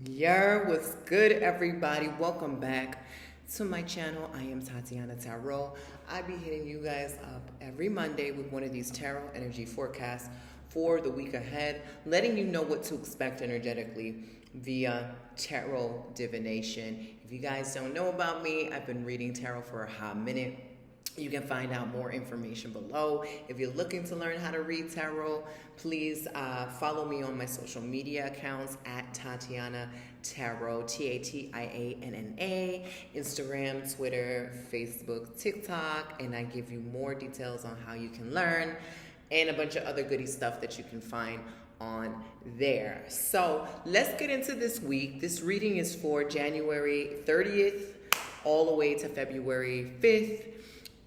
What's good, everybody? Welcome back to my channel. I am Tatianna Tarot. I be hitting you guys up every Monday with one of these tarot energy forecasts for the week ahead, letting you know what to expect energetically via tarot divination. If you guys don't know about me, I've been reading tarot for a hot minute. You can find out more information below. If you're looking to learn how to read tarot, please follow me on my social media accounts at Tatianna Tarot, Tatianna, Instagram, Twitter, Facebook, TikTok, and I give you more details on how you can learn and a bunch of other goody stuff that you can find on there. So let's get into this week. This reading is for January 30th all the way to February 5th.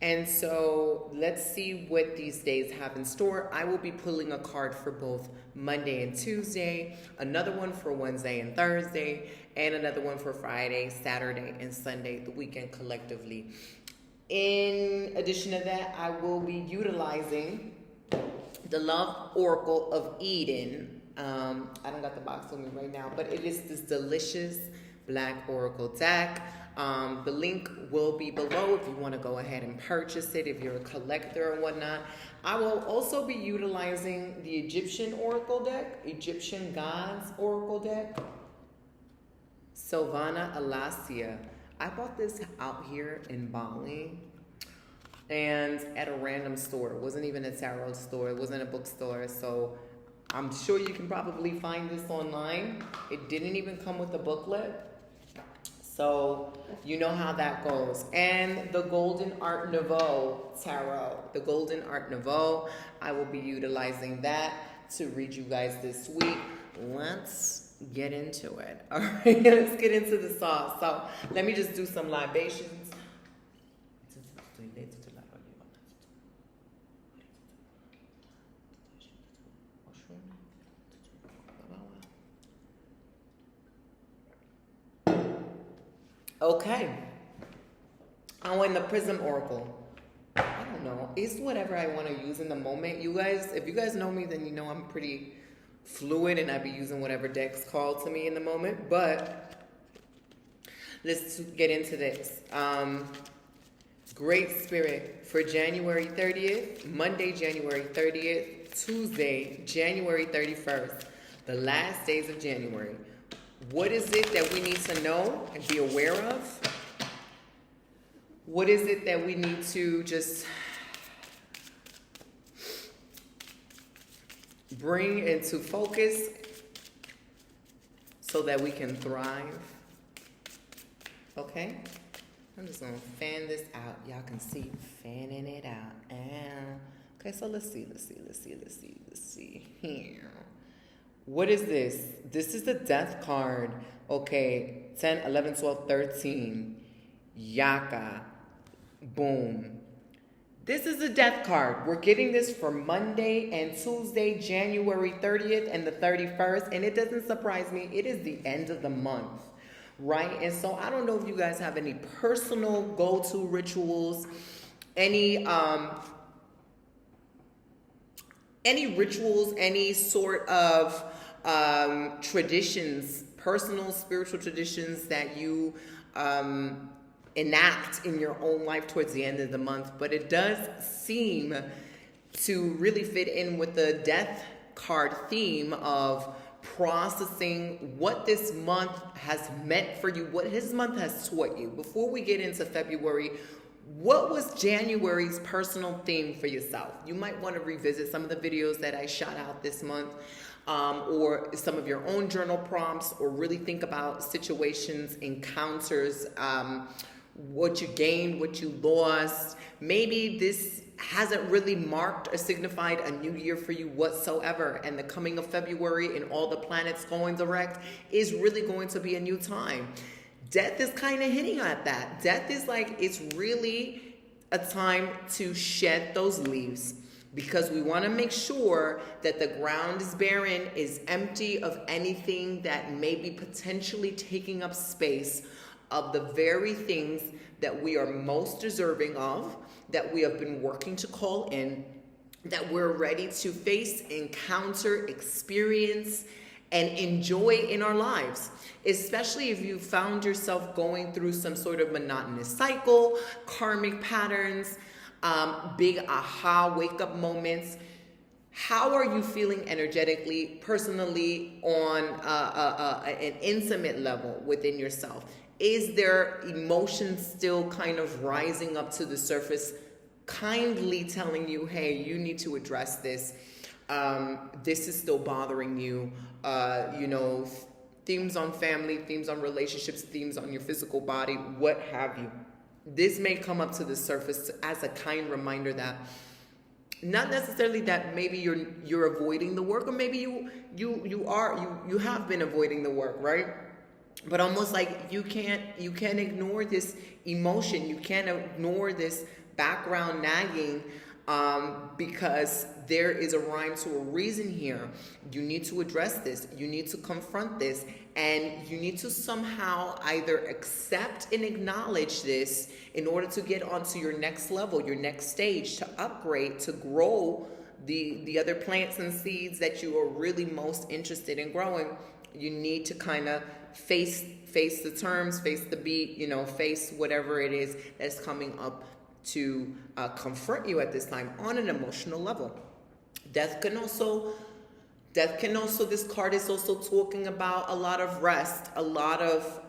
And so let's see what these days have in store. I will be pulling a card for both Monday and Tuesday, another one for Wednesday and Thursday, and another one for Friday, Saturday, and Sunday, the weekend collectively. In addition to that, I will be utilizing the Love Oracle of Eden. I don't got the box with me right now, but it is this delicious Black Oracle deck. The link will be below if you want to go ahead and purchase it, if you're a collector or whatnot. I will also be utilizing the Egyptian Oracle deck, Egyptian Gods Oracle deck, Sylvana Alasia. I bought this out here in Bali and at a random store. It wasn't even a tarot store. It wasn't a bookstore. So I'm sure you can probably find this online. It didn't even come with a booklet. So you know how that goes. And the Golden Art Nouveau Tarot. The Golden Art Nouveau. I will be utilizing that to read you guys this week. Let's get into it. All right, let's get into the sauce. So let me just do some libations. Okay. Oh, and the Prism Oracle. I don't know. It's whatever I want to use in the moment. You guys, if you guys know me, then you know I'm pretty fluid and I be using whatever deck's called to me in the moment. But let's get into this. Great Spirit for January 30th, Monday, January 30th, Tuesday, January 31st, the last days of January. What is it that we need to know and be aware of? What is it that we need to just bring into focus so that we can thrive? Okay? I'm just going to fan this out. Y'all can see fanning it out. Okay, so let's see here. What is this? This is the Death card. Okay, 10, 11, 12, 13. Yaka. Boom. This is the Death card. We're getting this for Monday and Tuesday, January 30th and the 31st. And it doesn't surprise me. It is the end of the month, right? And so I don't know if you guys have any personal go-to rituals, any rituals, any sort of traditions, personal spiritual traditions that you enact in your own life towards the end of the month. But it does seem to really fit in with the Death card theme of processing what this month has meant for you, what this month has taught you. Before we get into February, what was January's personal theme for yourself? You might want to revisit some of the videos that I shot out this month, or some of your own journal prompts, or really think about situations, encounters, what you gained, what you lost. Maybe this hasn't really marked or signified a new year for you whatsoever, and the coming of February and all the planets going direct is really going to be a new time. Death is kind of hitting at that. Death is like, it's really a time to shed those leaves, because we want to make sure that the ground is barren, is empty of anything that may be potentially taking up space of the very things that we are most deserving of, that we have been working to call in, that we're ready to face, encounter, experience, and enjoy in our lives, especially if you found yourself going through some sort of monotonous cycle, karmic patterns, big aha wake-up moments. How are you feeling energetically, personally, on an intimate level within yourself? Is there emotions still kind of rising up to the surface, kindly telling you, hey, you need to address this? This is still bothering you. Themes on family, themes on relationships, themes on your physical body, what have you. This may come up to the surface as a kind reminder that not necessarily that maybe you're avoiding the work, or maybe you have been avoiding the work, right? But almost like you can't ignore this emotion, you can't ignore this background nagging, because there is a rhyme to a reason here. You need to address this, you need to confront this, and you need to somehow either accept and acknowledge this in order to get onto your next level, your next stage, to upgrade, to grow the other plants and seeds that you are really most interested in growing. You need to kind of face the terms, face the beat, face whatever it is that's coming up to confront you at this time on an emotional level. Death can also, this card is also talking about a lot of rest, a lot of,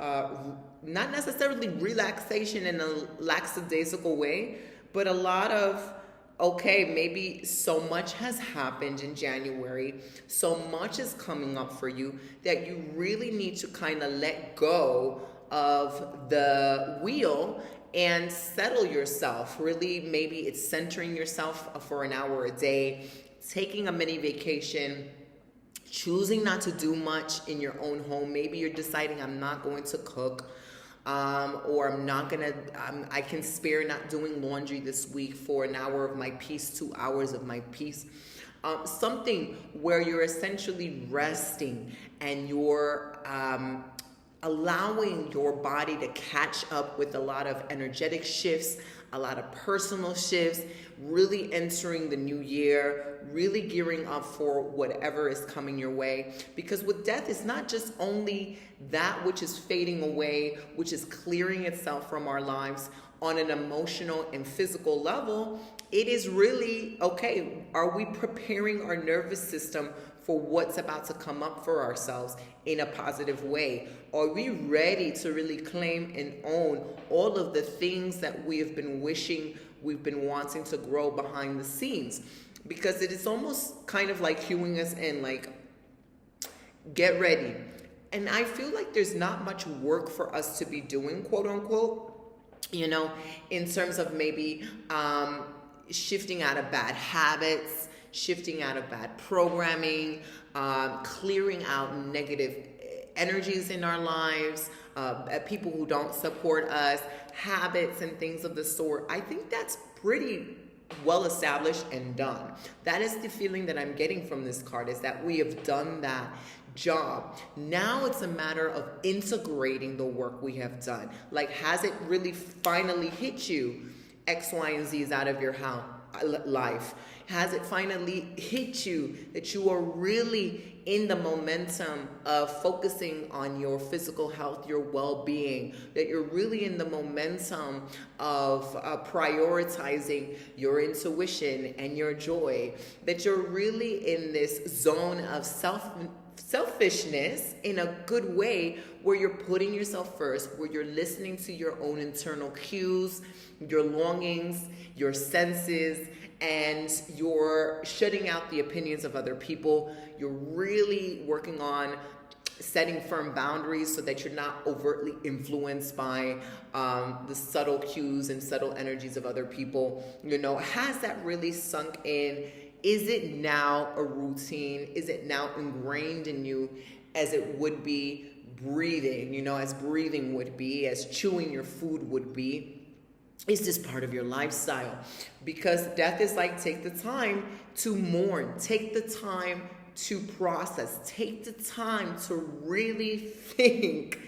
not necessarily relaxation in a lackadaisical way, but a lot of, okay, maybe so much has happened in January, so much is coming up for you that you really need to kind of let go of the wheel and settle yourself. Really, maybe it's centering yourself for an hour a day, taking a mini vacation, choosing not to do much in your own home. Maybe you're deciding, I'm not going to cook, or I can spare not doing laundry this week for an hour of my peace, 2 hours of my peace. Something where you're essentially resting and you're allowing your body to catch up with a lot of energetic shifts, a lot of personal shifts, really entering the new year, really gearing up for whatever is coming your way. Because with death, it's not just only that which is fading away, which is clearing itself from our lives on an emotional and physical level. It is really, okay, are we preparing our nervous system for what's about to come up for ourselves in a positive way? Are we ready to really claim and own all of the things that we have been wishing, we've been wanting to grow behind the scenes? Because it is almost kind of like cueing us in, like, get ready. And I feel like there's not much work for us to be doing, quote unquote, in terms of maybe shifting out of bad habits, shifting out of bad programming, clearing out negative energies in our lives, people who don't support us, habits and things of the sort. I think that's pretty well established and done. That is the feeling that I'm getting from this card, is that we have done that job. Now it's a matter of integrating the work we have done. Like, has it really finally hit you? X, Y, and Z is out of your life. Has it finally hit you that you are really in the momentum of focusing on your physical health, your well-being, that you're really in the momentum of prioritizing your intuition and your joy, that you're really in this zone of selfishness in a good way, where you're putting yourself first, where you're listening to your own internal cues, your longings, your senses, and you're shutting out the opinions of other people. You're really working on setting firm boundaries so that you're not overtly influenced by the subtle cues and subtle energies of other people. Has that really sunk in? Is it now a routine? Is it now ingrained in you as it would be breathing, as breathing would be, as chewing your food would be? Is this part of your lifestyle? Because death is like, take the time to mourn, take the time to process, take the time to really think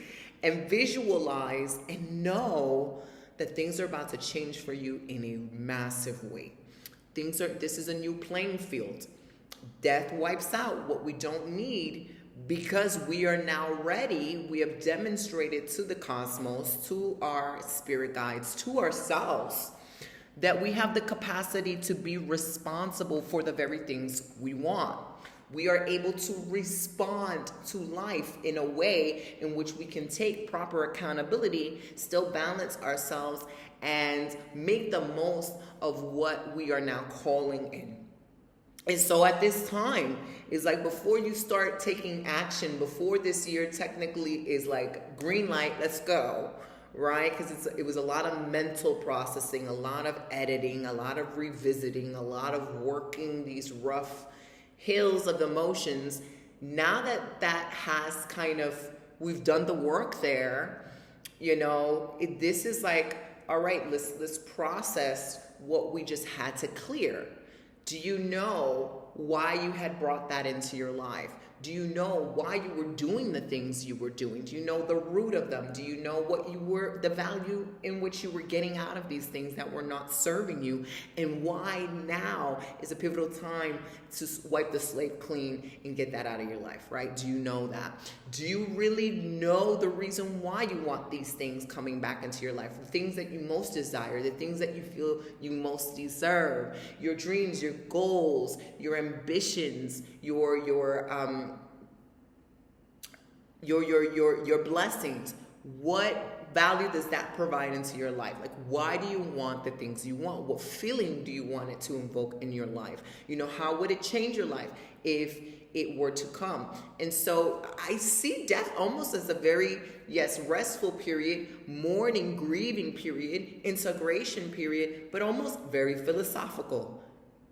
and visualize and know that things are about to change for you in a massive way. This is a new playing field. Death wipes out what we don't need, because we are now ready, we have demonstrated to the cosmos, to our spirit guides, to ourselves, that we have the capacity to be responsible for the very things we want. We are able to respond to life in a way in which we can take proper accountability, still balance ourselves, and make the most of what we are now calling in. And so at this time, it's like before you start taking action, before this year technically is like green light, let's go, right? Because it was a lot of mental processing, a lot of editing, a lot of revisiting, a lot of working these rough hills of emotions. Now that has kind of, we've done the work there, this is like, all right, let's process what we just had to clear. Do you know why you had brought that into your life? Do you know why you were doing the things you were doing? Do you know the root of them? Do you know what the value in which you were getting out of these things that were not serving you? And why now is a pivotal time to wipe the slate clean and get that out of your life, right? Do you know that? Do you really know the reason why you want these things coming back into your life? The things that you most desire, the things that you feel you most deserve, your dreams, your goals, your ambitions, your blessings. What value does that provide into your life? Like, why do you want the things you want? What feeling do you want it to invoke in your life? How would it change your life if it were to come? And so I see death almost as a very, restful period, mourning, grieving period, integration period, but almost very philosophical.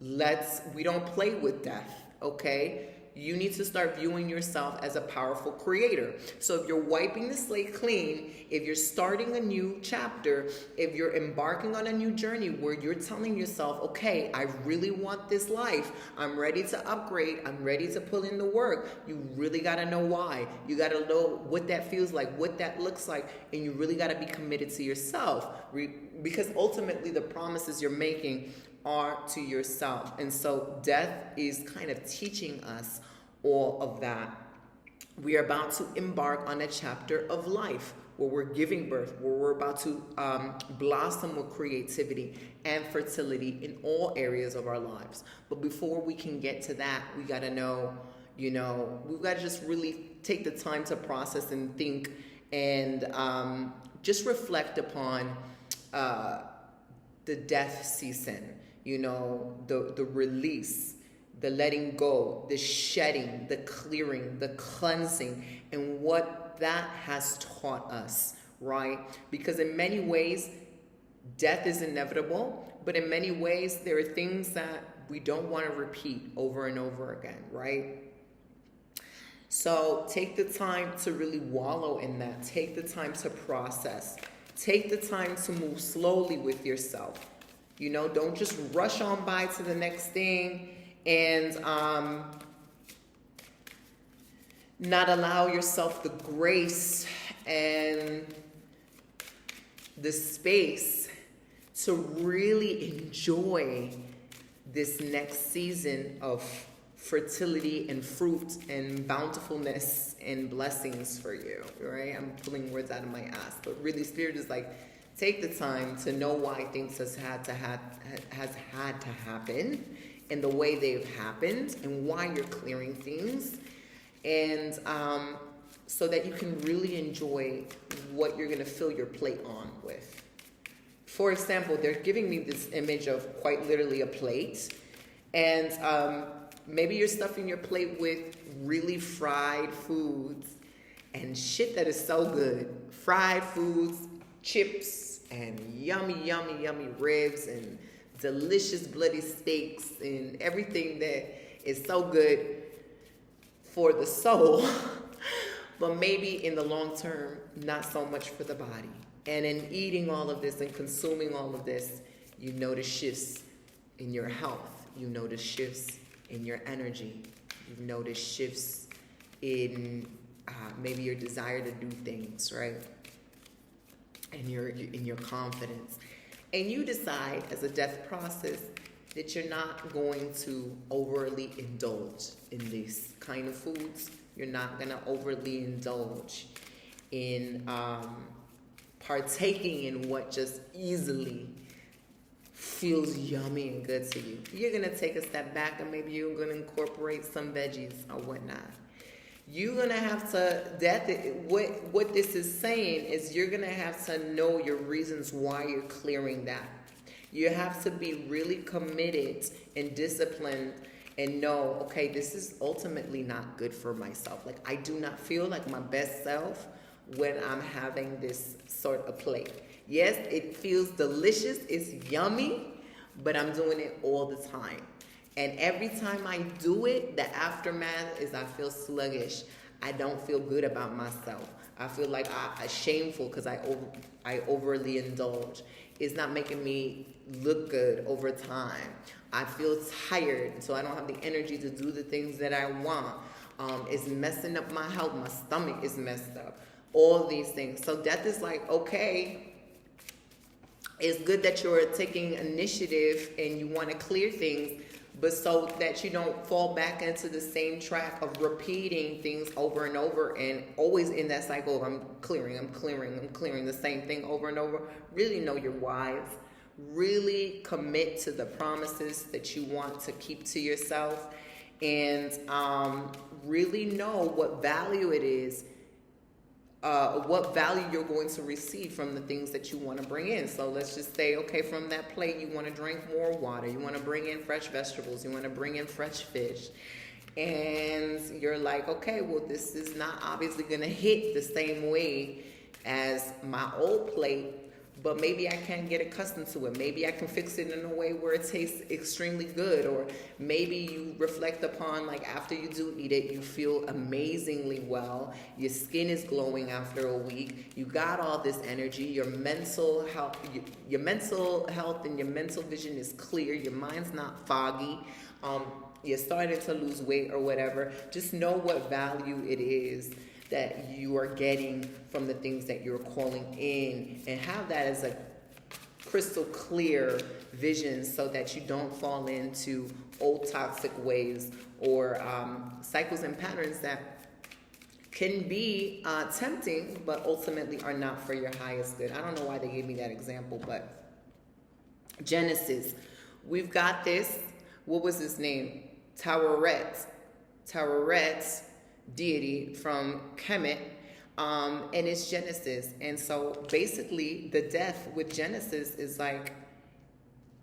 We don't play with death, okay? You need to start viewing yourself as a powerful creator. So if you're wiping the slate clean, if you're starting a new chapter, if you're embarking on a new journey where you're telling yourself, okay, I really want this life. I'm ready to upgrade. I'm ready to put in the work. You really got to know why. You got to know what that feels like, what that looks like, and you really got to be committed to yourself, because ultimately the promises you're making are to yourself. And so death is kind of teaching us all of that. We are about to embark on a chapter of life where we're giving birth, where we're about to blossom with creativity and fertility in all areas of our lives. But before we can get to that, we got to know, we've got to just really take the time to process and think and just reflect upon the death season. The release, the letting go, the shedding, the clearing, the cleansing, and what that has taught us, right? Because in many ways, death is inevitable, but in many ways, there are things that we don't want to repeat over and over again, right? So take the time to really wallow in that. Take the time to process. Take the time to move slowly with yourself. Don't just rush on by to the next thing and not allow yourself the grace and the space to really enjoy this next season of fertility and fruit and bountifulness and blessings for you, right? I'm pulling words out of my ass, but really Spirit is like, take the time to know why things has had to happen in the way they've happened and why you're clearing things, and so that you can really enjoy what you're going to fill your plate on with. For example, they're giving me this image of quite literally a plate, and maybe you're stuffing your plate with really fried foods and shit that is so good. Fried foods, chips, and yummy ribs, and delicious bloody steaks, and everything that is so good for the soul, but maybe in the long term, not so much for the body. And in eating all of this and consuming all of this, you notice shifts in your health. You notice shifts in your energy. You notice shifts in maybe your desire to do things, right? And your confidence. And you decide as a death process that you're not going to overly indulge in these kind of foods. You're not going to overly indulge in partaking in what just easily feels yummy and good to you. You're going to take a step back, and maybe you're going to incorporate some veggies or whatnot. You're going to have to, what this is saying is you're going to have to know your reasons why you're clearing that. You have to be really committed and disciplined and know, okay, this is ultimately not good for myself. Like, I do not feel like my best self when I'm having this sort of plate. Yes, it feels delicious, it's yummy, but I'm doing it all the time. And every time I do it, the aftermath is I feel sluggish. I don't feel good about myself. I feel like I'm shameful because I overly indulge. It's not making me look good over time. I feel tired, so I don't have the energy to do the things that I want. It's messing up my health. My stomach is messed up. All these things. So death is like, okay, it's good that you're taking initiative and you want to clear things, but so that you don't fall back into the same track of repeating things over and over and always in that cycle of I'm clearing the same thing over and over. Really know your whys. Really commit to the promises that you want to keep to yourself, and really know what value it is, what value you're going to receive from the things that you want to bring in. So let's just say, okay, from that plate, you want to drink more water, you want to bring in fresh vegetables, you want to bring in fresh fish, and you're like, okay, well, this is not obviously going to hit the same way as my old plate, but maybe I can get accustomed to it. Maybe I can fix it in a way where it tastes extremely good. Or maybe you reflect upon, like, after you do eat it, you feel amazingly well. Your skin is glowing after a week. You got all this energy. Your mental health and your mental vision is clear. Your mind's not foggy. You're starting to lose weight or whatever. Just know what value it is that you are getting from the things that you're calling in, and have that as a crystal clear vision so that you don't fall into old toxic ways or cycles and patterns that can be tempting but ultimately are not for your highest good. I don't know why they gave me that example, but Genesis, we've got this, what was his name? Tawaret deity from Kemet, and it's Genesis. And so basically the death with Genesis is like,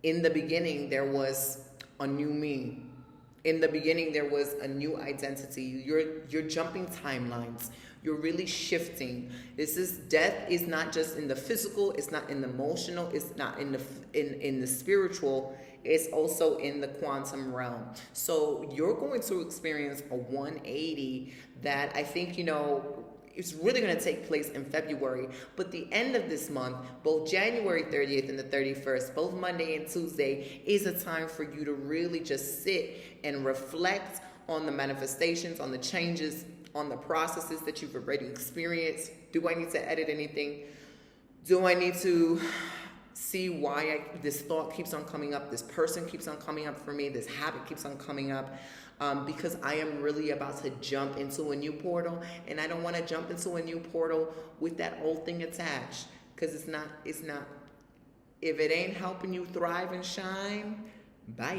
in the beginning there was a new me. In the beginning there was a new identity. You're jumping timelines. You're really shifting. Death is not just in the physical, it's not in the emotional, it's not in the spiritual. It's also in the quantum realm. So you're going to experience a 180 that I think, it's really going to take place in February. But the end of this month, both January 30th and the 31st, both Monday and Tuesday, is a time for you to really just sit and reflect on the manifestations, on the changes, on the processes that you've already experienced. Do I need to edit anything? Do I need to see why this thought keeps on coming up, this person keeps on coming up for me, this habit keeps on coming up, because I am really about to jump into a new portal, and I don't want to jump into a new portal with that old thing attached, because it's not, if it ain't helping you thrive and shine, bye,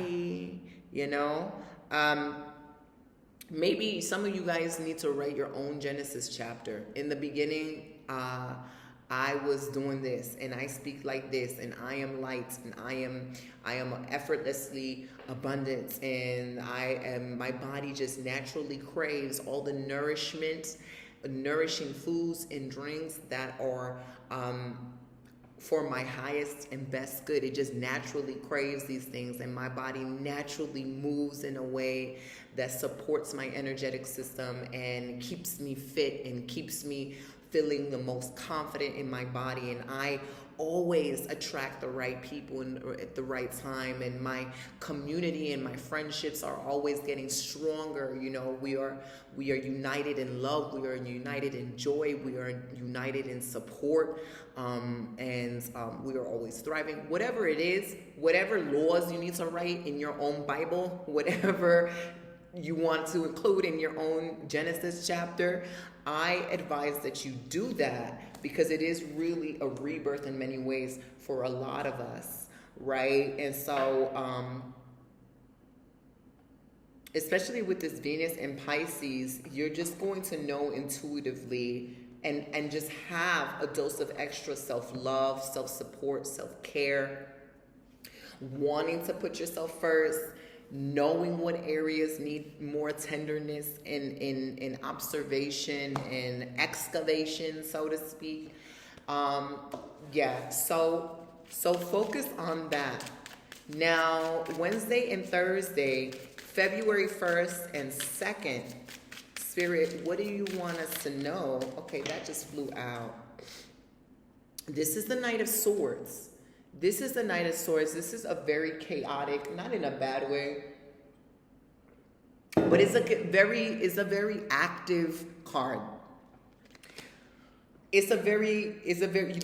maybe some of you guys need to write your own Genesis chapter. In the beginning, I was doing this, and I speak like this, and I am light, and I am effortlessly abundant, and my body just naturally craves all the nourishing foods and drinks that are for my highest and best good. It just naturally craves these things, and my body naturally moves in a way that supports my energetic system and keeps me fit and keeps me feeling the most confident in my body. And I always attract the right people at the right time, and my community and my friendships are always getting stronger. We are united in love, we are united in joy, we are united in support, and we are always thriving. Whatever it is, whatever laws you need to write in your own Bible, whatever you want to include in your own Genesis chapter, I advise that you do that, because it is really a rebirth in many ways for a lot of us, right? And so, especially with this Venus in Pisces, you're just going to know intuitively and just have a dose of extra self-love, self-support, self-care, wanting to put yourself first, knowing what areas need more tenderness in observation and excavation, so to speak. So focus on that. Now, Wednesday and Thursday, February 1st and 2nd, Spirit, what do you want us to know? Okay, that just flew out. This is the Knight of Swords. This is the Knight of Swords. This is a very chaotic, not in a bad way, but it's a very active card. It's a very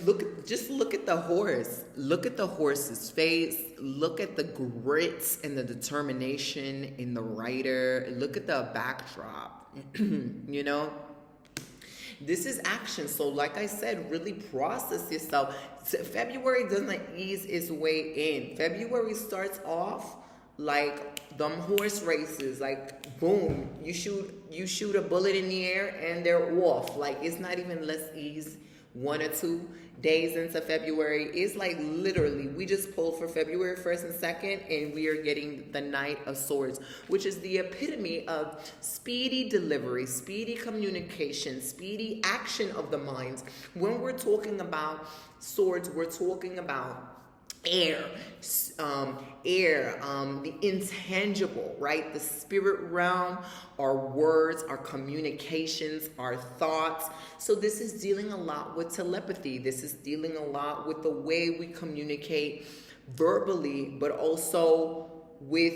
look at the horse. Look at the horse's face. Look at the grit and the determination in the rider. Look at the backdrop. You know, this is action. So like I said, really process yourself. February doesn't ease its way in. February starts off like them horse races, like boom, you shoot a bullet in the air and they're off. Like, it's not even let's ease 1 or 2 days into February. It's like literally we just pulled for February 1st and 2nd, and we are getting the Knight of Swords, which is the epitome of speedy delivery, speedy communication, speedy action of the minds. When we're talking about swords, we're talking about air, the intangible, right? The spirit realm, our words, our communications, our thoughts. So this is dealing a lot with telepathy. This is dealing a lot with the way we communicate verbally, but also with,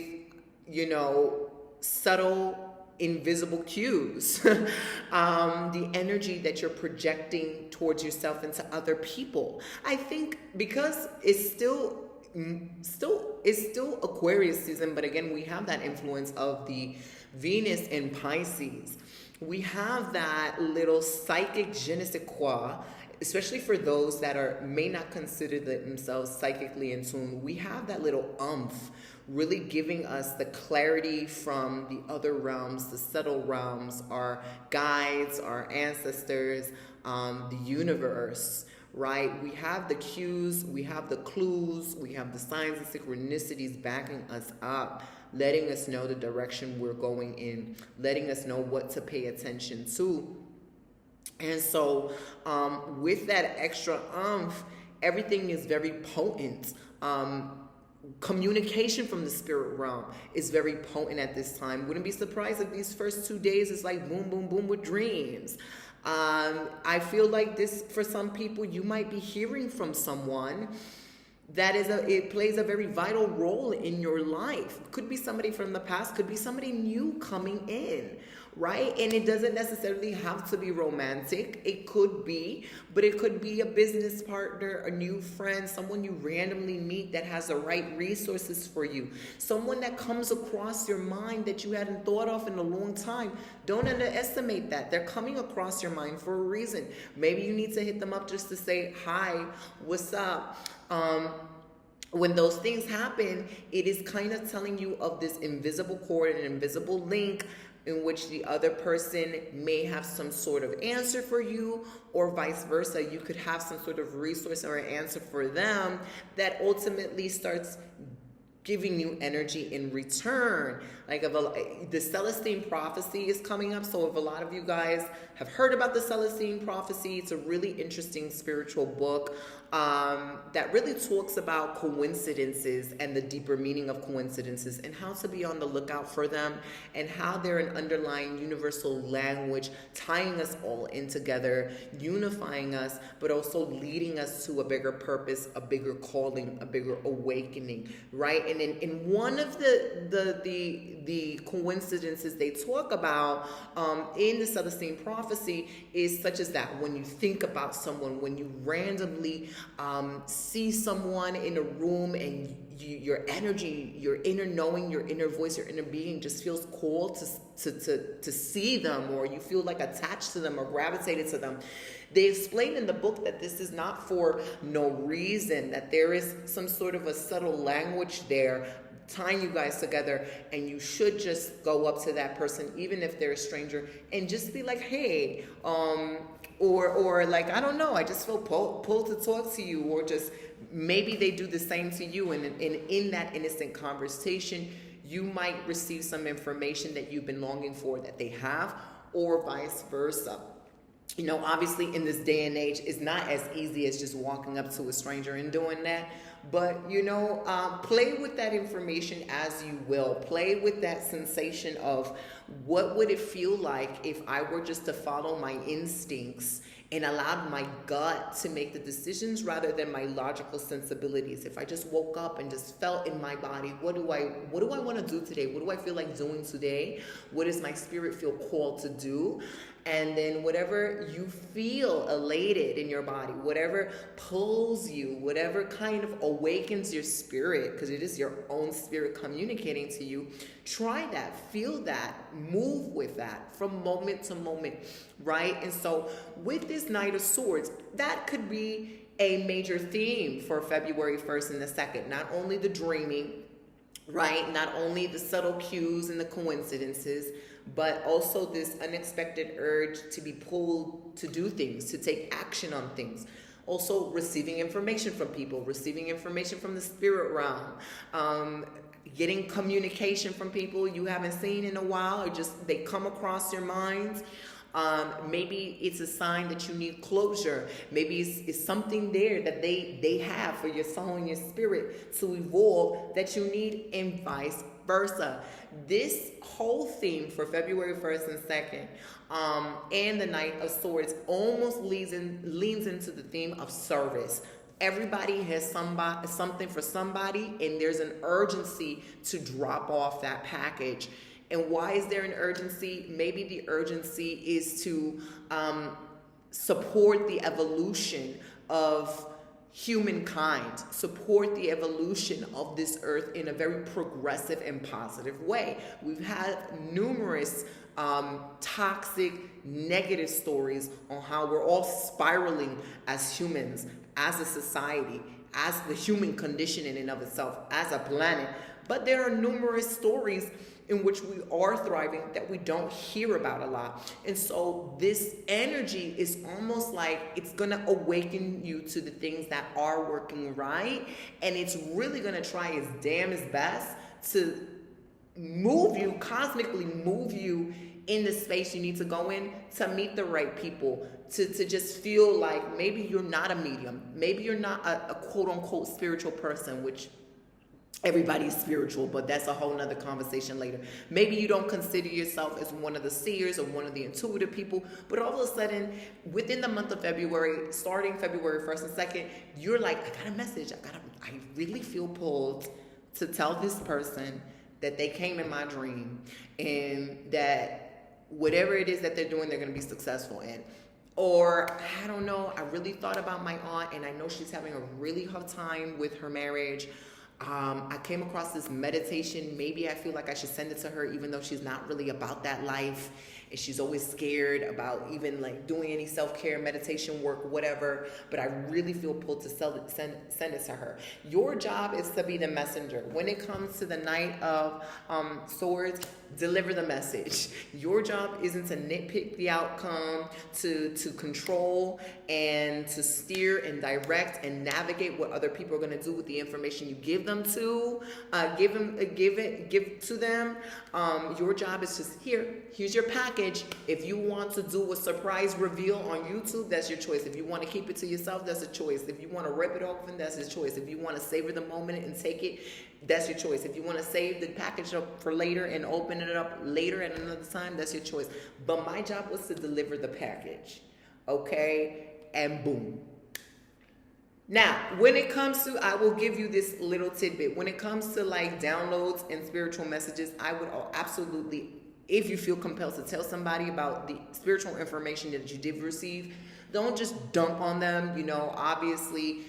subtle, invisible cues. The energy that you're projecting towards yourself and to other people. I think because it's still Aquarius season, but again, we have that influence of the Venus in Pisces. We have that little psychic je ne sais quoi, especially for those that may not consider themselves psychically in tune. We have that little umph, really giving us the clarity from the other realms, the subtle realms, our guides, our ancestors, the universe, right? We have the cues, we have the clues, we have the signs and synchronicities backing us up, letting us know the direction we're going in, letting us know what to pay attention to. And so with that extra everything is very potent. Communication from the spirit realm is very potent at this time. Wouldn't be surprised if these first 2 days is like boom, boom, boom with dreams. I feel like this, for some people, you might be hearing from someone that it plays a very vital role in your life. Could be somebody from the past, could be somebody new coming in, right? And it doesn't necessarily have to be romantic. It could be, but it could be a business partner, a new friend, someone you randomly meet that has the right resources for you, someone that comes across your mind that you hadn't thought of in a long time. Don't underestimate that. They're coming across your mind for a reason. Maybe you need to hit them up just to say, hi, what's up? When those things happen, it is kind of telling you of this invisible cord, an invisible link in which the other person may have some sort of answer for you, or vice versa. You could have some sort of resource or an answer for them that ultimately starts giving you energy in return. Like the Celestine prophecy is coming up. So if a lot of you guys have heard about the Celestine prophecy, it's a really interesting spiritual book that really talks about coincidences and the deeper meaning of coincidences and how to be on the lookout for them, and how they're an underlying universal language tying us all in together, unifying us, but also leading us to a bigger purpose, a bigger calling, a bigger awakening, right? And in one of the the coincidences they talk about in the Celestine prophecy is such as that. When you think about someone, when you randomly see someone in a room, and your energy, your inner knowing, your inner voice, your inner being just feels called to see them, or you feel like attached to them or gravitated to them. They explain in the book that this is not for no reason, that there is some sort of a subtle language there tying you guys together, and you should just go up to that person, even if they're a stranger, and just be like, hey, or like, I don't know, I just feel pulled to talk to you, or just maybe they do the same to you, and in that innocent conversation, you might receive some information that you've been longing for that they have, or vice versa. You know, obviously in this day and age, it's not as easy as just walking up to a stranger and doing that. But, you know, play with that information as you will. Play with that sensation of what would it feel like if I were just to follow my instincts and allowed my gut to make the decisions rather than my logical sensibilities. If I just woke up and just felt in my body, what do I want to do today? What do I feel like doing today? What does my spirit feel called to do? And then whatever you feel elated in your body, whatever pulls you, whatever kind of awakens your spirit, because it is your own spirit communicating to you, try that, feel that, move with that from moment to moment, right? And so with this Knight of Swords, that could be a major theme for February 1st and the 2nd. Not only the dreaming, right? Not only the subtle cues and the coincidences, but also this unexpected urge to be pulled to do things, to take action on things. Also receiving information from people, receiving information from the spirit realm, getting communication from people you haven't seen in a while, or just they come across your minds. Maybe it's a sign that you need closure. Maybe it's something there that they have for your soul and your spirit to evolve that you need, and vice versa. This whole theme for February 1st and 2nd and the Knight of Swords almost leans into the theme of service. Everybody has something for somebody, and there's an urgency to drop off that package. And why is there an urgency? Maybe the urgency is to support the evolution of humankind, support the evolution of this earth in a very progressive and positive way. We've had numerous toxic, negative stories on how we're all spiraling as humans, as a society, as the human condition in and of itself, as a planet. But there are numerous stories in which we are thriving that we don't hear about a lot. And so this energy is almost like it's gonna awaken you to the things that are working right. And it's really gonna try its damnedest best to move you, cosmically move you in the space you need to go in to meet the right people, to just feel like maybe you're not a medium, maybe you're not a quote unquote spiritual person, which everybody's spiritual, but that's a whole nother conversation later. Maybe you don't consider yourself as one of the seers or one of the intuitive people, but all of a sudden, within the month of February, starting February 1st and 2nd, you're like, I got a message. I really feel pulled to tell this person that they came in my dream, and that whatever it is that they're doing, they're going to be successful in. Or, I don't know, I really thought about my aunt, and I know she's having a really hard time with her marriage. I came across this meditation. Maybe I feel like I should send it to her, even though she's not really about that life, and she's always scared about even like doing any self-care, meditation work, whatever. But I really feel pulled to send it to her. Your job is to be the messenger. When it comes to the Knight of Swords, deliver the message. Your job isn't to nitpick the outcome, to control and to steer and direct and navigate what other people are going to do with the information you give them to give to them. Your job is just here's your package. If you want to do a surprise reveal on YouTube, that's your choice. If you want to keep it to yourself, that's a choice. If you want to rip it open, that's your choice. If you want to savor the moment and take it, that's your choice. If you want to save the package up for later and open it up later at another time, that's your choice. But my job was to deliver the package, okay? And boom. Now, when it comes to, I will give you this little tidbit. When it comes to like downloads and spiritual messages, I would absolutely, if you feel compelled to tell somebody about the spiritual information that you did receive, don't just dump on them. You know, obviously,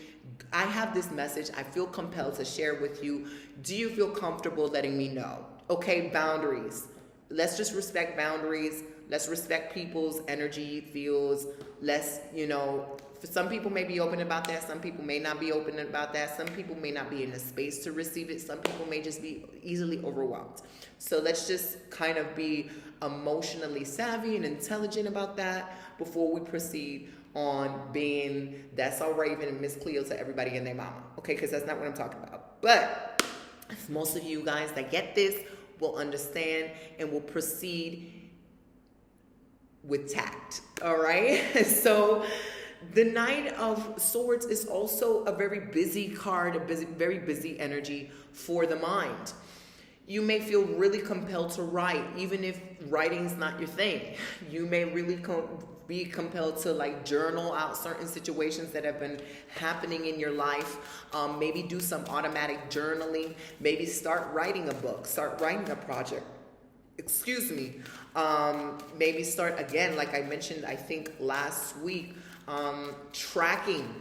I have this message I feel compelled to share with you. Do you feel comfortable letting me know? Okay, boundaries. Let's just respect boundaries. Let's respect people's energy fields. Let's, you know, some people may be open about that. Some people may not be open about that. Some people may not be in a space to receive it. Some people may just be easily overwhelmed. So let's just kind of be emotionally savvy and intelligent about that before we proceed on being that's all Raven and Miss Cleo to everybody and their mama. Okay, because that's not what I'm talking about. But most of you guys that get this will understand and will proceed with tact. All right? So the Knight of Swords is also a very busy card, very busy energy for the mind. You may feel really compelled to write, even if writing's not your thing. You may really be compelled to like journal out certain situations that have been happening in your life. Maybe do some automatic journaling. Maybe start writing a book, start writing a project. Excuse me. Maybe start again, like I mentioned, I think last week, tracking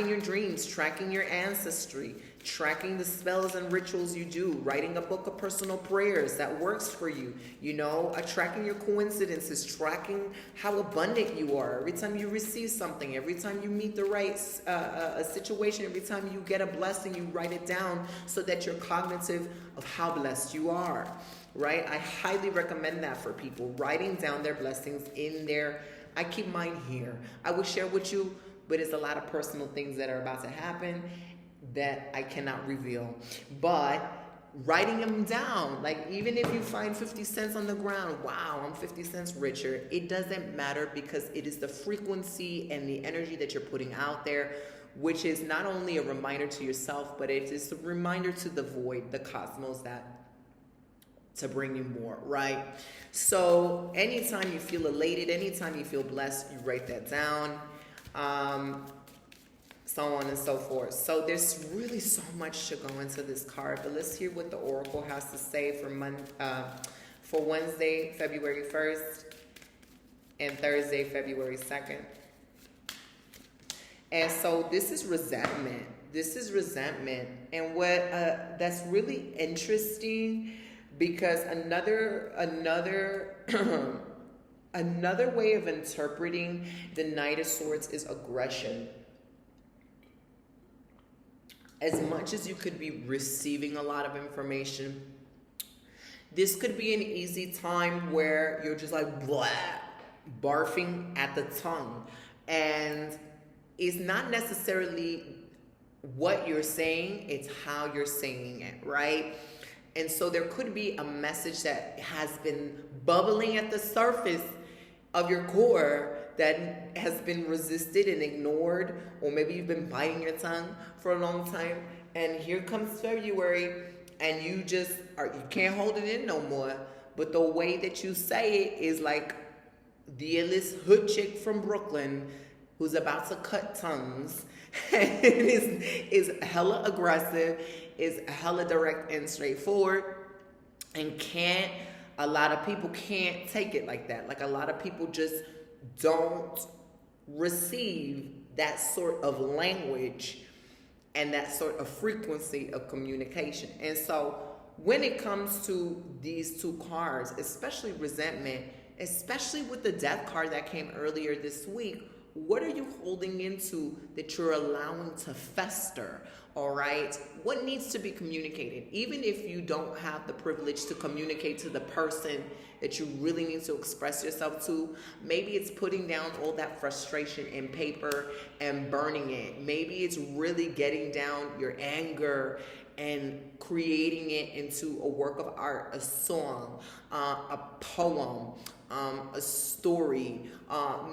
your dreams, tracking your ancestry, tracking the spells and rituals you do, writing a book of personal prayers that works for you, you know, tracking your coincidences, tracking how abundant you are every time you receive something, every time you meet the right situation, every time you get a blessing, you write it down so that you're cognitive of how blessed you are, right? I highly recommend that for people, writing down their blessings in their, I keep mine here. I will share with you, but it's a lot of personal things that are about to happen that I cannot reveal. But writing them down, like even if you find 50 cents on the ground, wow, I'm 50 cents richer. It doesn't matter because it is the frequency and the energy that you're putting out there, which is not only a reminder to yourself, but it is a reminder to the void, the cosmos, that to bring you more, right? So anytime you feel elated, anytime you feel blessed, you write that down, so on and so forth. So there's really so much to go into this card, but let's hear what the Oracle has to say for Wednesday, February 1st, and Thursday, February 2nd. And so this is resentment. This is resentment. And what that's really interesting, because another another way of interpreting the Knight of Swords is aggression. As much as you could be receiving a lot of information, this could be an easy time where you're just like blah, barfing at the tongue. And it's not necessarily what you're saying, it's how you're saying it, right? And so there could be a message that has been bubbling at the surface of your core that has been resisted and ignored, or maybe you've been biting your tongue for a long time, and here comes February, and you can't hold it in no more. But the way that you say it is like the illest hood chick from Brooklyn who's about to cut tongues, and is hella aggressive, is hella direct and straightforward, and a lot of people can't take it like that. Like a lot of people just don't receive that sort of language and that sort of frequency of communication. And so when it comes to these two cards, especially resentment, especially with the death card that came earlier this week, what are you holding into that you're allowing to fester? All right. What needs to be communicated? Even if you don't have the privilege to communicate to the person that you really need to express yourself to, maybe it's putting down all that frustration in paper and burning it. Maybe it's really getting down your anger and creating it into a work of art, a song, a poem, a story.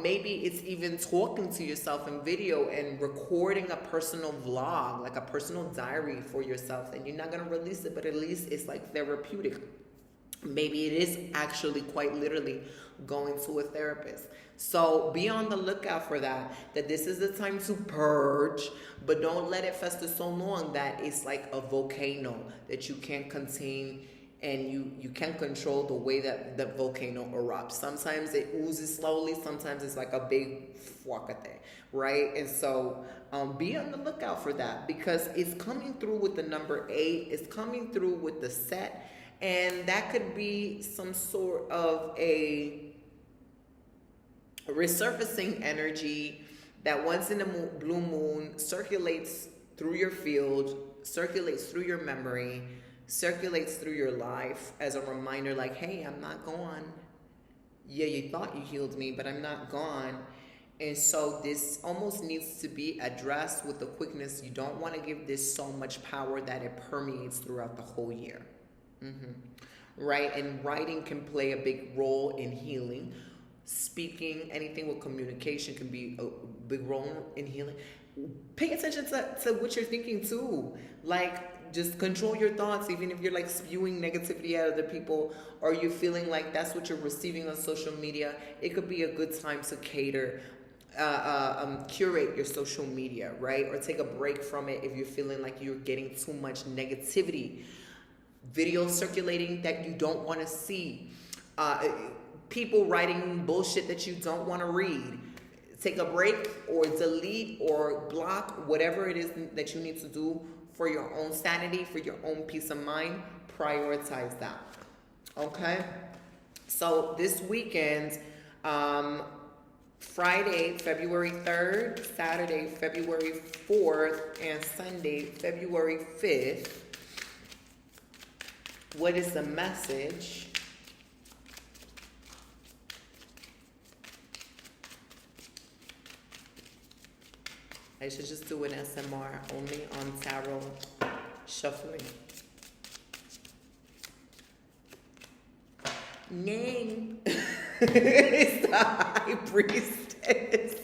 Maybe it's even talking to yourself in video and recording a personal vlog, like a personal diary for yourself. And you're not going to release it, but at least it's like therapeutic. Maybe it is actually quite literally going to a therapist. So be on the lookout for that, that this is the time to purge, but don't let it fester so long that it's like a volcano that you can't contain, and you can't control the way that the volcano erupts. Sometimes it oozes slowly, sometimes it's like a big fuakate, right? And so be on the lookout for that, because it's coming through with the number 8, it's coming through with the set, and that could be some sort of a resurfacing energy that once in a blue moon circulates through your field, circulates through your memory, circulates through your life as a reminder, like, hey, I'm not gone. Yeah, you thought you healed me, but I'm not gone. And so this almost needs to be addressed with the quickness. You don't want to give this so much power that it permeates throughout the whole year. Right? And writing can play a big role in healing. Speaking, anything with communication can be a big role in healing. Pay attention to what you're thinking too. Like, just control your thoughts, even if you're like spewing negativity at other people, or you're feeling like that's what you're receiving on social media. It could be a good time to curate your social media, right? Or take a break from it if you're feeling like you're getting too much negativity. Videos circulating that you don't want to see. People writing bullshit that you don't want to read. Take a break, or delete or block whatever it is that you need to do for your own sanity, for your own peace of mind. Prioritize that. Okay? So this weekend, Friday, February 3rd, Saturday, February 4th, and Sunday, February 5th. What is the message? I should just do an SMR only on tarot shuffling. Name. It's the High Priestess.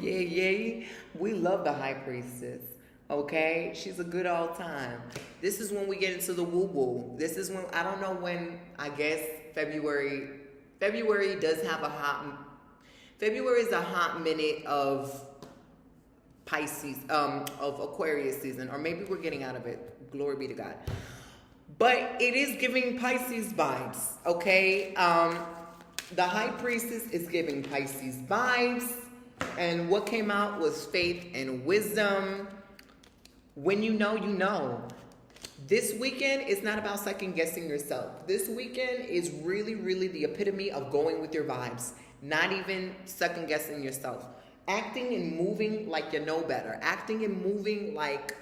Yeah. We love the High Priestess. Okay? She's a good all time. This is when we get into the woo-woo. This is when, I don't know when, I guess February does have February is a hot minute of Pisces, of Aquarius season, or maybe we're getting out of it. Glory be to God. But it is giving Pisces vibes, okay? The High Priestess is giving Pisces vibes, and what came out was faith and wisdom. When you know, you know. This weekend is not about second guessing yourself. This weekend is really, really the epitome of going with your vibes, not even second guessing yourself. Acting and moving like you know better. Acting and moving like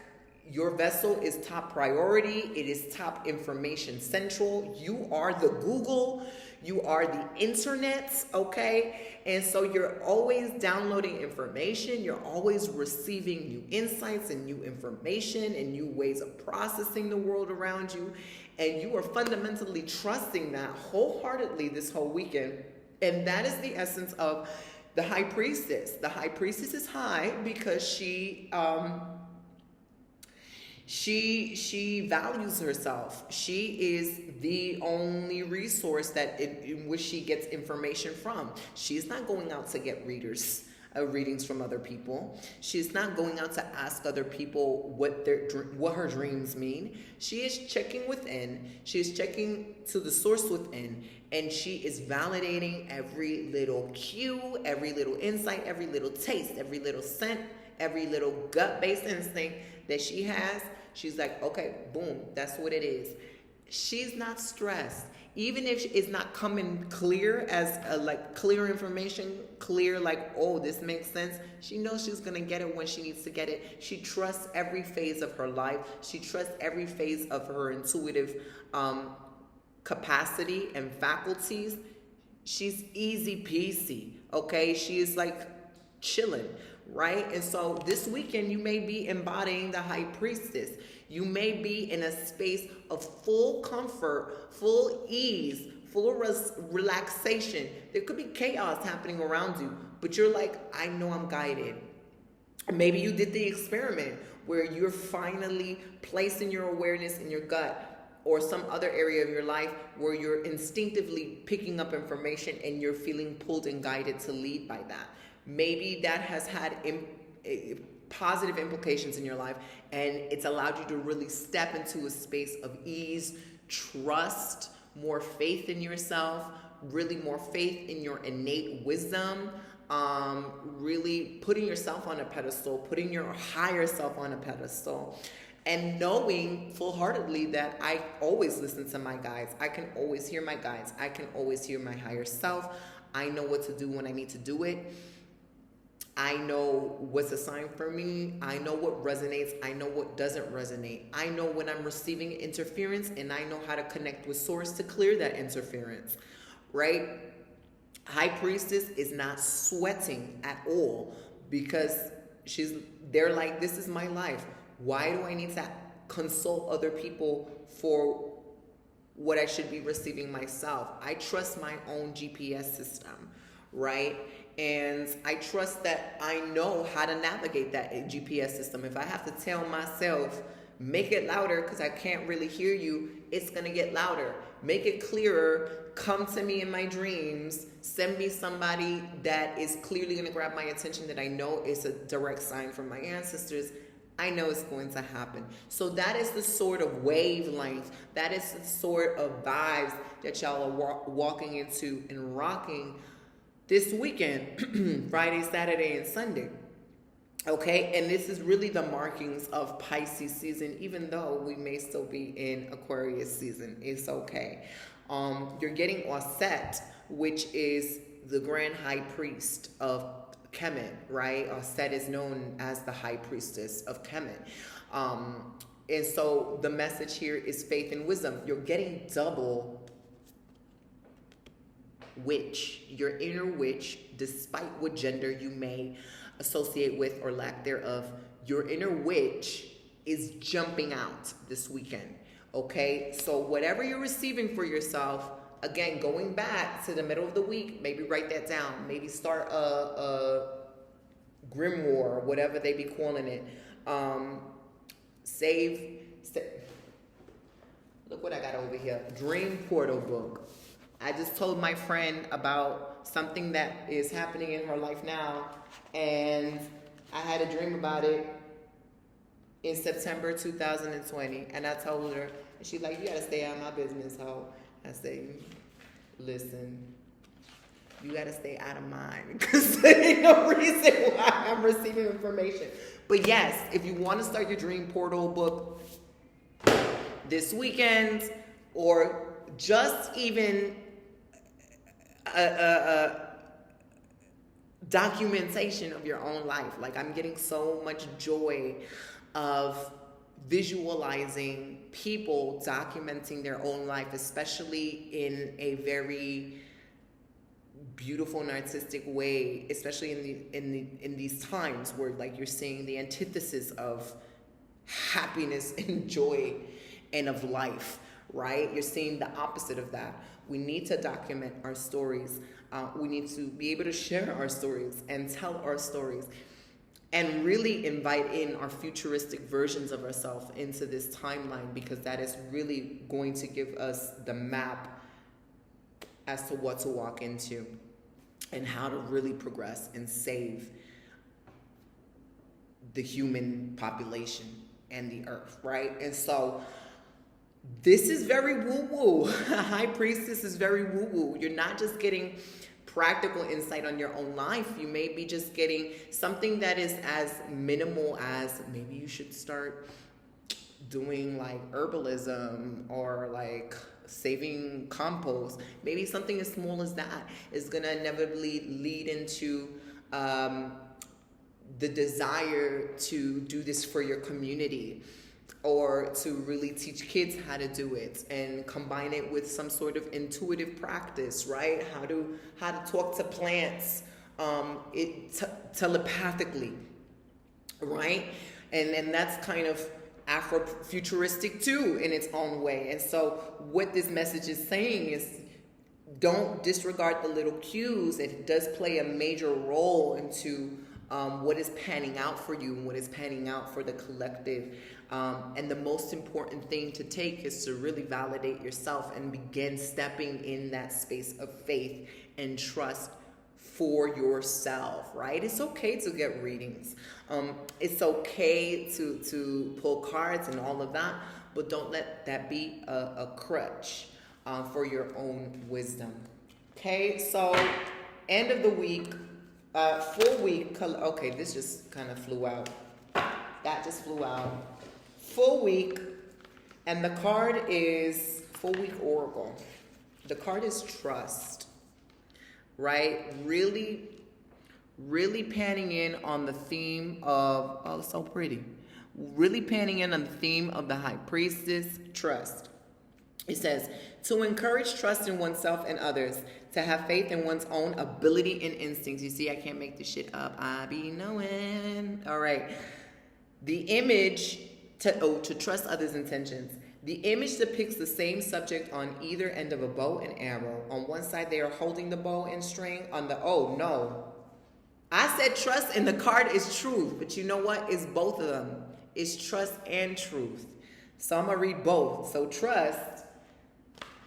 your vessel is top priority. It is top information central. You are the Google. You are the internet, okay? And so you're always downloading information. You're always receiving new insights and new information and new ways of processing the world around you. And you are fundamentally trusting that wholeheartedly this whole weekend. And that is the essence of the High Priestess. The High Priestess is high because she values herself. She is the only resource that in which she gets information from. She's not going out to get readings from other people. She's not going out to ask other people what her dreams mean. She is checking within. She is checking to the source within, and she is validating every little cue, every little insight, every little taste, every little scent, every little gut-based instinct that she has. She's like, okay, boom, that's what it is. She's not stressed. Even if it's not coming clear as clear information, clear like, oh, this makes sense. She knows she's going to get it when she needs to get it. She trusts every phase of her life. She trusts every phase of her intuitive capacity and faculties. She's easy peasy, okay? She is like chilling, right? And so this weekend you may be embodying the High Priestess. You may be in a space of full comfort, full ease, full relaxation. There could be chaos happening around you, but you're like, I know I'm guided. Maybe you did the experiment where you're finally placing your awareness in your gut or some other area of your life where you're instinctively picking up information and you're feeling pulled and guided to lead by that. Maybe that has had positive implications in your life, and it's allowed you to really step into a space of ease, trust, more faith in yourself, really more faith in your innate wisdom, really putting yourself on a pedestal, putting your higher self on a pedestal, and knowing full-heartedly that I always listen to my guides. I can always hear my guides. I can always hear my higher self. I know what to do when I need to do it. I know what's assigned for me. I know what resonates. I know what doesn't resonate. I know when I'm receiving interference, and I know how to connect with source to clear that interference, right? High Priestess is not sweating at all because they're like, this is my life. Why do I need to consult other people for what I should be receiving myself? I trust my own GPS system, right? And I trust that I know how to navigate that GPS system. If I have to tell myself, make it louder because I can't really hear you, it's going to get louder. Make it clearer. Come to me in my dreams. Send me somebody that is clearly going to grab my attention that I know is a direct sign from my ancestors. I know it's going to happen. So that is the sort of wavelength, that is the sort of vibes that y'all are walking into and rocking this weekend, Friday, Saturday, and Sunday. Okay, and this is really the markings of Pisces season, even though we may still be in Aquarius season. It's okay. You're getting Auset, which is the Grand High Priest of Kemet, right? Auset is known as the High Priestess of Kemet. And so the message here is faith and wisdom. You're getting double witch, your inner witch, despite what gender you may associate with or lack thereof. Your inner witch is jumping out this weekend. Okay, so whatever you're receiving for yourself, again, going back to the middle of the week, maybe write that down. Maybe start a grimoire, whatever they be calling it. Look what I got over here. Dream portal book. I just told my friend about something that is happening in her life now, and I had a dream about it in September 2020, and I told her, and she's like, you gotta stay out of my business, ho. I say, listen, you gotta stay out of mine, because there ain't no reason why I'm receiving information. But yes, if you want to start your dream portal book this weekend, or just even a documentation of your own life. Like, I'm getting so much joy of visualizing people documenting their own life, especially in a very beautiful and artistic way, especially in these times where, like, you're seeing the antithesis of happiness and joy and of life, right? You're seeing the opposite of that. We need to document our stories. We need to be able to share our stories and tell our stories, and really invite in our futuristic versions of ourselves into this timeline, because that is really going to give us the map as to what to walk into and how to really progress and save the human population and the earth, right? And so this is very woo-woo. High Priestess is very woo-woo. You're not just getting practical insight on your own life. You may be just getting something that is as minimal as maybe you should start doing like herbalism or like saving compost. Maybe something as small as that is going to inevitably lead into the desire to do this for your community, or to really teach kids how to do it and combine it with some sort of intuitive practice, right? How to talk to plants telepathically, right? And that's kind of Afrofuturistic too in its own way. And so what this message is saying is, don't disregard the little cues. It does play a major role into what is panning out for you and what is panning out for the collective. And the most important thing to take is to really validate yourself and begin stepping in that space of faith and trust for yourself, right? It's okay to get readings. It's okay to pull cards and all of that, but don't let that be a crutch for your own wisdom. Okay, so end of the week, full week. Okay, this just kind of flew out. That just flew out. Full week, and the card is full week oracle. The card is trust, right? Really, really panning in on the theme of, oh, it's so pretty. Really panning in on the theme of the High Priestess, trust. It says, to encourage trust in oneself and others, to have faith in one's own ability and instincts. You see, I can't make this shit up. I be knowing. All right. The image to trust others' intentions. The image depicts the same subject on either end of a bow and arrow. On one side, they are holding the bow and string. On the, oh no. I said trust and the card is truth. But you know what? It's both of them. It's trust and truth. So I'm going to read both. So trust.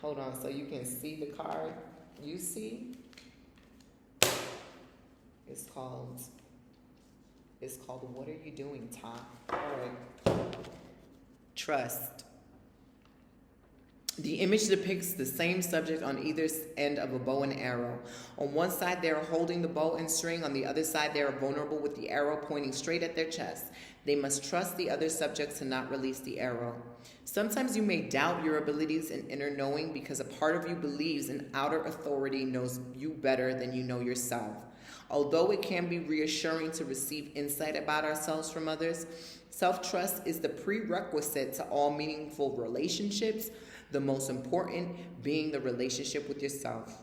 Hold on so you can see the card. You see? It's called What Are You Doing, Tom? All right. Trust. The image depicts the same subject on either end of a bow and arrow. On one side, they are holding the bow and string. On the other side, they are vulnerable with the arrow pointing straight at their chest. They must trust the other subject to not release the arrow. Sometimes you may doubt your abilities and inner knowing because a part of you believes an outer authority knows you better than you know yourself. Although it can be reassuring to receive insight about ourselves from others, self-trust is the prerequisite to all meaningful relationships, the most important being the relationship with yourself.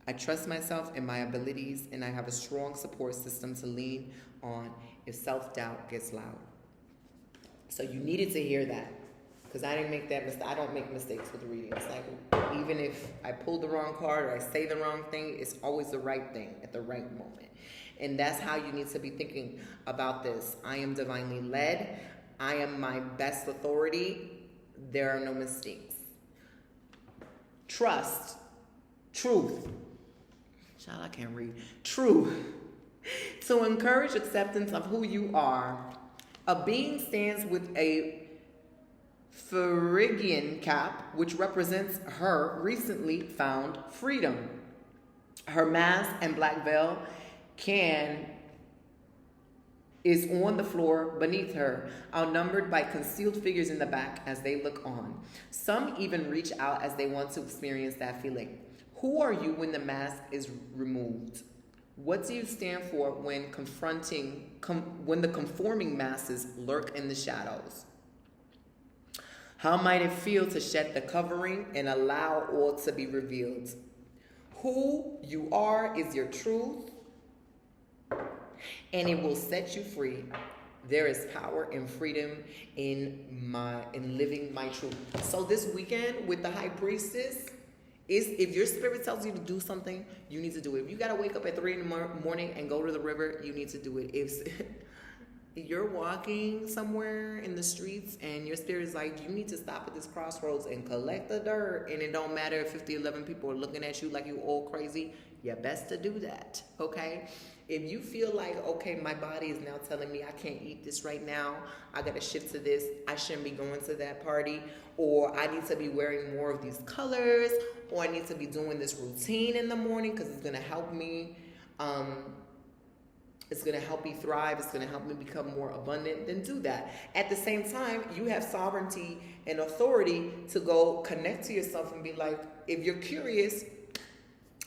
I trust myself and my abilities, and I have a strong support system to lean on if self-doubt gets loud. So you needed to hear that, because I didn't make that mistake. I don't make mistakes with readings. Like, even if I pull the wrong card or I say the wrong thing, it's always the right thing at the right moment. And that's how you need to be thinking about this. I am divinely led. I am my best authority. There are no mistakes. Trust. Truth. Child, I can't read. Truth. To encourage acceptance of who you are, a being stands with a Phrygian cap, which represents her recently found freedom. Her mask and black veil is on the floor beneath her, outnumbered by concealed figures in the back as they look on. Some even reach out as they want to experience that feeling. Who are you when the mask is removed? What do you stand for when when the conforming masses lurk in the shadows? How might it feel to shed the covering and allow all to be revealed? Who you are is your truth, and it will set you free. There is power and freedom in living my truth. So this weekend with the High Priestess, if your spirit tells you to do something, you need to do it. If you got to wake up at 3 in the morning and go to the river, you need to do it. If you're walking somewhere in the streets and your spirit is like, you need to stop at this crossroads and collect the dirt, and it don't matter if 11 people are looking at you like you all crazy, you're best to do that, okay? If you feel like, okay, my body is now telling me I can't eat this right now, I got to shift to this, I shouldn't be going to that party, or I need to be wearing more of these colors, or I need to be doing this routine in the morning because it's going to help me, it's going to help me thrive, it's going to help me become more abundant, then do that. At the same time, you have sovereignty and authority to go connect to yourself and be like, if you're curious,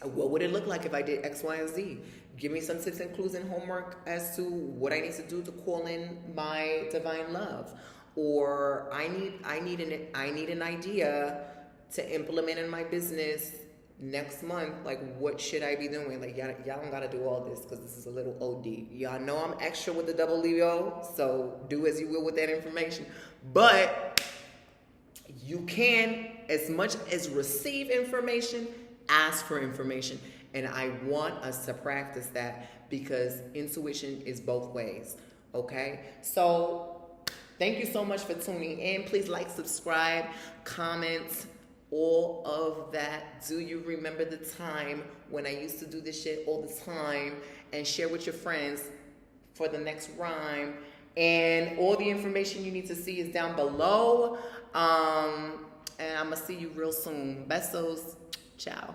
what would it look like if I did X, Y, and Z? Give me some tips and clues and homework as to what I need to do to call in my divine love. Or I need an idea to implement in my business next month. Like, what should I be doing? Like, y'all don't gotta do all this because this is a little OD. Y'all know I'm extra with the double Leo, so do as you will with that information. But you can, as much as receive information, ask for information. And I want us to practice that because intuition is both ways. Okay? So thank you so much for tuning in. Please like, subscribe, comment, all of that. Do you remember the time when I used to do this shit all the time? And share with your friends for the next rhyme. And all the information you need to see is down below. And I'm going to see you real soon. Besos. Ciao.